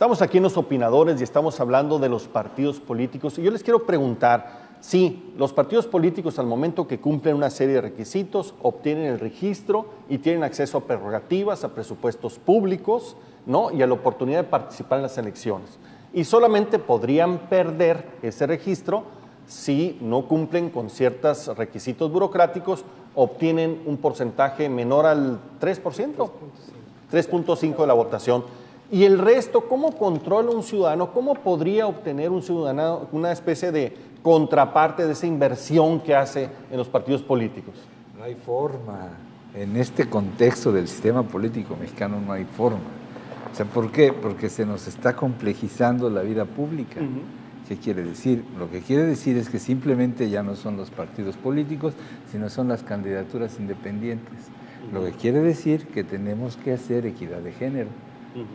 Estamos aquí en Los Opinadores y estamos hablando de los partidos políticos. Y yo les quiero preguntar, sí, los partidos políticos al momento que cumplen una serie de requisitos, obtienen el registro y tienen acceso a prerrogativas, a presupuestos públicos, ¿no? Y a la oportunidad de participar en las elecciones. Y solamente podrían perder ese registro si no cumplen con ciertos requisitos burocráticos, obtienen un porcentaje menor al 3%, 3.5% de la votación. Y el resto, ¿cómo controla un ciudadano? ¿Cómo podría obtener un ciudadano una especie de contraparte de esa inversión que hace en los partidos políticos? No hay forma. En este contexto del sistema político mexicano no hay forma. O sea, ¿por qué? Porque se nos está complejizando la vida pública. ¿Qué quiere decir? Lo que quiere decir es que simplemente ya no son los partidos políticos, sino son las candidaturas independientes. Lo que quiere decir que tenemos que hacer equidad de género.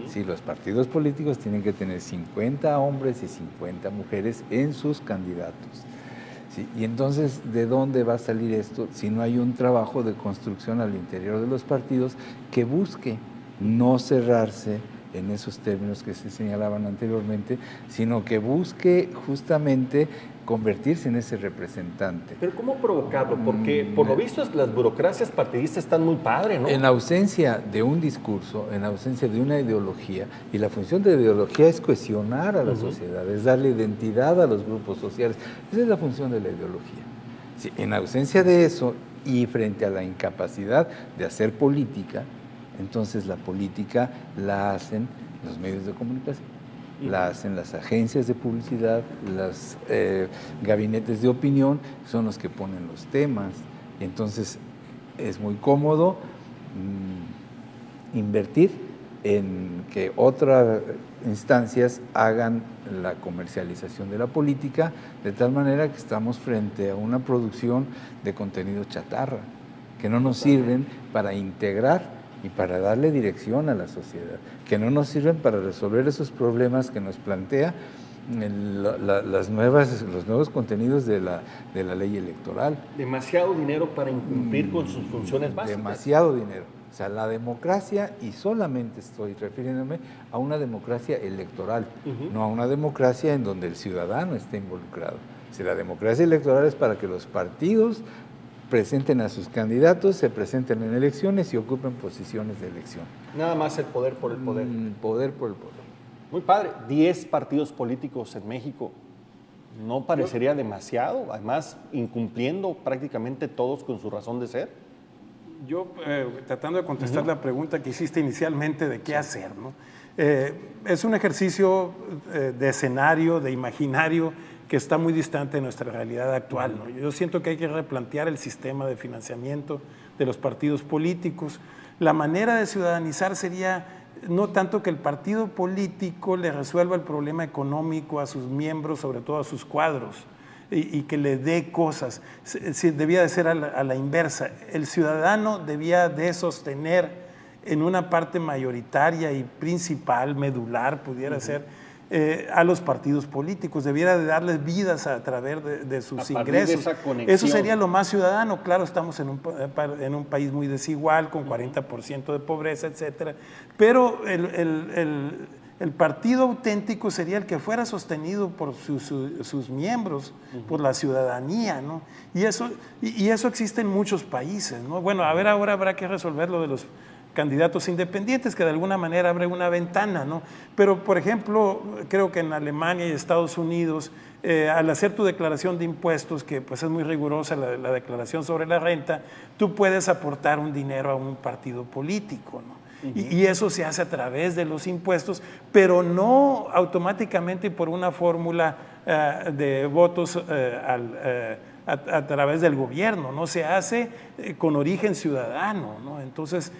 Sí, los partidos políticos tienen que tener 50 hombres y 50 mujeres en sus candidatos. Sí, y entonces, ¿de dónde va a salir esto si no hay un trabajo de construcción al interior de los partidos que busque no cerrarse en esos términos que se señalaban anteriormente, sino que busque justamente convertirse en ese representante? Pero ¿cómo provocarlo? Porque por lo visto las burocracias partidistas están muy padres, ¿no? En ausencia de un discurso, en ausencia de una ideología, y la función de la ideología es cohesionar a la sociedad, es darle identidad a los grupos sociales. Esa es la función de la ideología. Sí, en ausencia de eso y frente a la incapacidad de hacer política, entonces la política la hacen los medios de comunicación, la hacen las agencias de publicidad, los gabinetes de opinión, son los que ponen los temas. Y entonces es muy cómodo invertir en que otras instancias hagan la comercialización de la política, de tal manera que estamos frente a una producción de contenido chatarra, que no nos sirven para integrar y para darle dirección a la sociedad, que no nos sirven para resolver esos problemas que nos plantea los nuevos contenidos de la ley electoral. Demasiado dinero para incumplir con sus funciones básicas. Demasiado dinero. O sea, la democracia, y solamente estoy refiriéndome a una democracia electoral, no a una democracia en donde el ciudadano esté involucrado. Si la democracia electoral es para que los partidos presenten a sus candidatos, se presenten en elecciones y ocupen posiciones de elección. Nada más el poder por el poder. Poder por el poder. Muy padre. 10 partidos políticos en México. ¿No parecería demasiado? Además, incumpliendo prácticamente todos con su razón de ser. Yo, tratando de contestar la pregunta que hiciste inicialmente de qué hacer, ¿no? Es un ejercicio de escenario, de imaginario, que está muy distante de nuestra realidad actual, ¿no? Yo siento que hay que replantear el sistema de financiamiento de los partidos políticos. La manera de ciudadanizar sería no tanto que el partido político le resuelva el problema económico a sus miembros, sobre todo a sus cuadros, y que le dé cosas. Debía de ser a la inversa. El ciudadano debía de sostener en una parte mayoritaria y principal, medular, pudiera ser, a los partidos políticos, debiera de darles vidas a través de sus ingresos. Eso sería lo más ciudadano. Claro, estamos en un país muy desigual, con 40% de pobreza, etcétera, pero el partido auténtico sería el que fuera sostenido por sus miembros, por la ciudadanía, ¿no? Y eso existe en muchos países, ¿no? Bueno, a ver, ahora habrá que resolver lo de los candidatos independientes, que de alguna manera abre una ventana, ¿no? Pero, por ejemplo, creo que en Alemania y Estados Unidos, al hacer tu declaración de impuestos, que pues es muy rigurosa la declaración sobre la renta, tú puedes aportar un dinero a un partido político, ¿no? Y eso se hace a través de los impuestos, pero no automáticamente por una fórmula de votos a través del gobierno, ¿no? Se hace con origen ciudadano, ¿no? Entonces,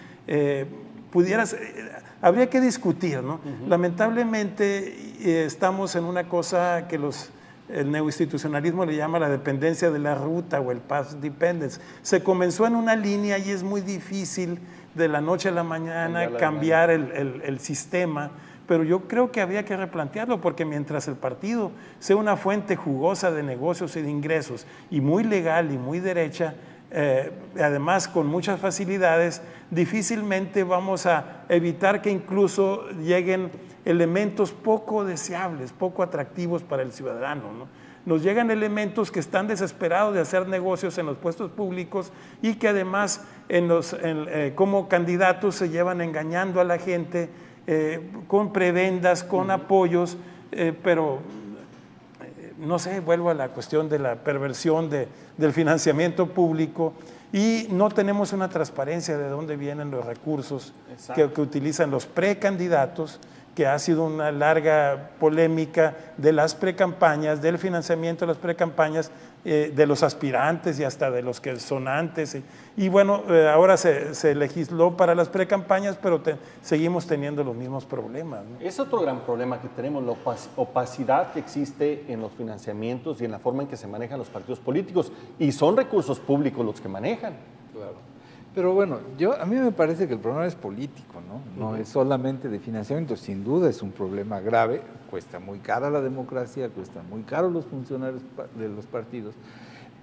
habría que discutir, ¿no? Lamentablemente estamos en una cosa que el neoinstitucionalismo le llama la dependencia de la ruta o el path dependence. Se comenzó en una línea y es muy difícil de la noche a la mañana cambiar el sistema, pero yo creo que habría que replantearlo, porque mientras el partido sea una fuente jugosa de negocios y de ingresos y muy legal y muy derecha, además con muchas facilidades, difícilmente vamos a evitar que incluso lleguen elementos poco deseables, poco atractivos para el ciudadano, ¿no? Nos llegan elementos que están desesperados de hacer negocios en los puestos públicos y que además como candidatos se llevan engañando a la gente con prebendas, con apoyos, pero no sé, vuelvo a la cuestión de la perversión del financiamiento público y no tenemos una transparencia de dónde vienen los recursos que utilizan los precandidatos, que ha sido una larga polémica de las precampañas, del financiamiento de las precampañas, de los aspirantes y hasta de los que son antes. Y bueno, ahora se legisló para las precampañas, pero seguimos teniendo los mismos problemas, ¿no? Es otro gran problema que tenemos, la opacidad que existe en los financiamientos y en la forma en que se manejan los partidos políticos. Y son recursos públicos los que manejan. Claro. Pero bueno, a mí me parece que el problema es político, ¿no? No es solamente de financiamiento, sin duda es un problema grave, cuesta muy cara la democracia, cuestan muy caro los funcionarios de los partidos,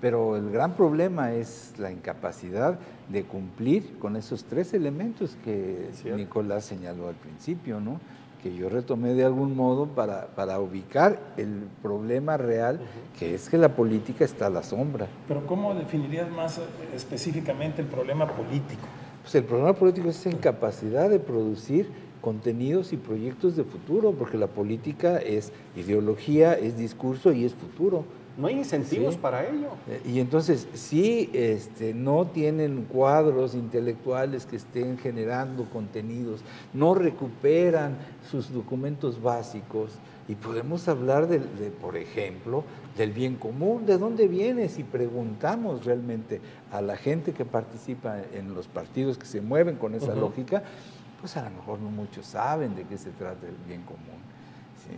pero el gran problema es la incapacidad de cumplir con esos tres elementos que Nicolás señaló al principio, ¿no? Que yo retomé de algún modo para ubicar el problema real, que es que la política está a la sombra. Pero ¿cómo definirías más específicamente el problema político? Pues el problema político es esa incapacidad de producir contenidos y proyectos de futuro, porque la política es ideología, es discurso y es futuro. No hay incentivos para ello. Y entonces, si no tienen cuadros intelectuales que estén generando contenidos, no recuperan sus documentos básicos, y podemos hablar por ejemplo, del bien común, ¿de dónde viene? Si preguntamos realmente a la gente que participa en los partidos que se mueven con esa lógica, pues a lo mejor no muchos saben de qué se trata el bien común, ¿sí?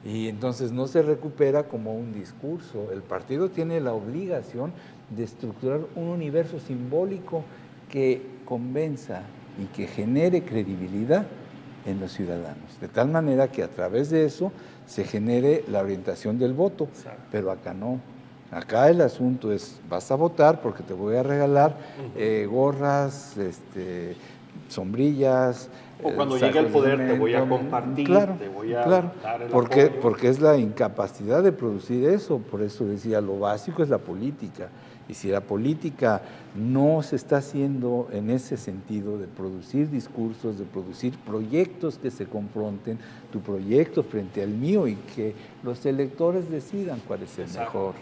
Y entonces no se recupera como un discurso. El partido tiene la obligación de estructurar un universo simbólico que convenza y que genere credibilidad en los ciudadanos, de tal manera que a través de eso se genere la orientación del voto. Exacto. Pero acá no. Acá el asunto es, vas a votar porque te voy a regalar gorras, sombrillas. O cuando llegue al poder te voy a compartir, te voy a dar el apoyo. Porque Porque es la incapacidad de producir eso. Por eso decía, lo básico es la política. Y si la política no se está haciendo en ese sentido de producir discursos, de producir proyectos que se confronten, tu proyecto frente al mío, y que los electores decidan cuál es el mejor.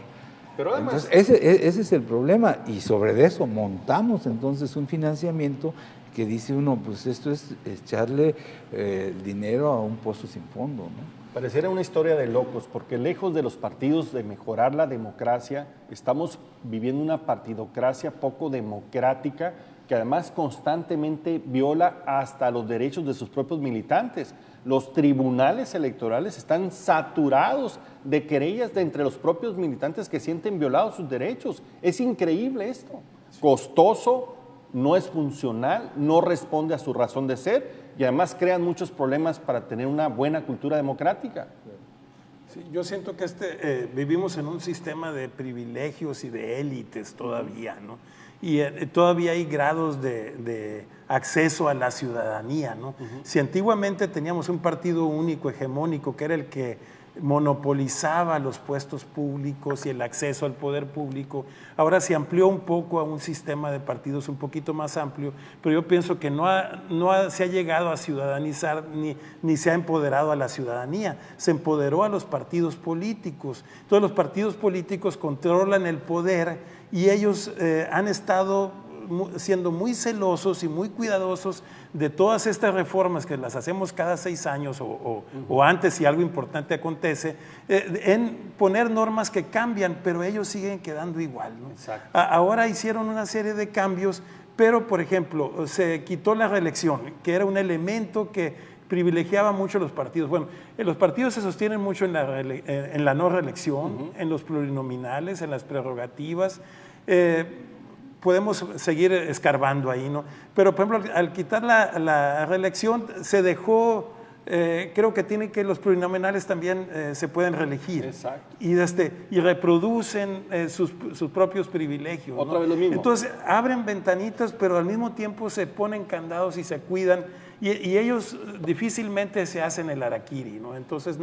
Pero además, entonces, ese es el problema, y sobre eso montamos entonces un financiamiento que dice uno, pues esto es echarle dinero a un pozo sin fondo, ¿no? Pareciera una historia de locos, porque lejos de los partidos de mejorar la democracia, estamos viviendo una partidocracia poco democrática que además constantemente viola hasta los derechos de sus propios militantes. Los tribunales electorales están saturados de querellas de entre los propios militantes que sienten violados sus derechos. Es increíble esto. Costoso, no es funcional, no responde a su razón de ser y además crean muchos problemas para tener una buena cultura democrática. Sí, yo siento que vivimos en un sistema de privilegios y de élites todavía, ¿no? Y todavía hay grados de acceso a la ciudadanía, ¿no? Si antiguamente teníamos un partido único, hegemónico, que era el que monopolizaba los puestos públicos y el acceso al poder público, ahora se amplió un poco a un sistema de partidos un poquito más amplio, pero yo pienso que se ha llegado a ciudadanizar ni se ha empoderado a la ciudadanía, se empoderó a los partidos políticos. Todos los partidos políticos controlan el poder y ellos han estado siendo muy celosos y muy cuidadosos de todas estas reformas que las hacemos cada 6 años o antes si algo importante acontece, en poner normas que cambian, pero ellos siguen quedando igual, ¿no? Exacto. Ahora hicieron una serie de cambios, pero por ejemplo, se quitó la reelección, que era un elemento que privilegiaba mucho a los partidos. Bueno, los partidos se sostienen mucho en la no reelección, en los plurinominales, en las prerrogativas. Podemos seguir escarbando ahí, ¿no? Pero, por ejemplo, al quitar la reelección, se dejó creo que los plurinominales también se pueden reelegir. Exacto. Y reproducen sus propios privilegios. Otra vez lo mismo. Entonces abren ventanitas, pero al mismo tiempo se ponen candados y se cuidan, y ellos difícilmente se hacen el harakiri, ¿no? Entonces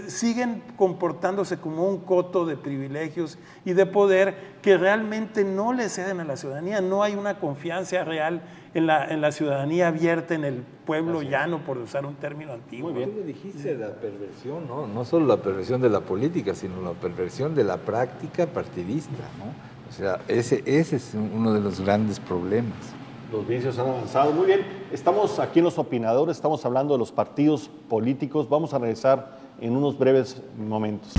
siguen comportándose como un coto de privilegios y de poder que realmente no le ceden a la ciudadanía. No hay una confianza real en la ciudadanía abierta, en el pueblo llano, por usar un término antiguo. Muy bien. Tú lo dijiste, la perversión, ¿no? No solo la perversión de la política, sino la perversión de la práctica partidista, ¿no? O sea, ese es uno de los grandes problemas. Los vicios han avanzado. Muy bien, estamos aquí en Los Opinadores, estamos hablando de los partidos políticos. Vamos a regresar en unos breves momentos.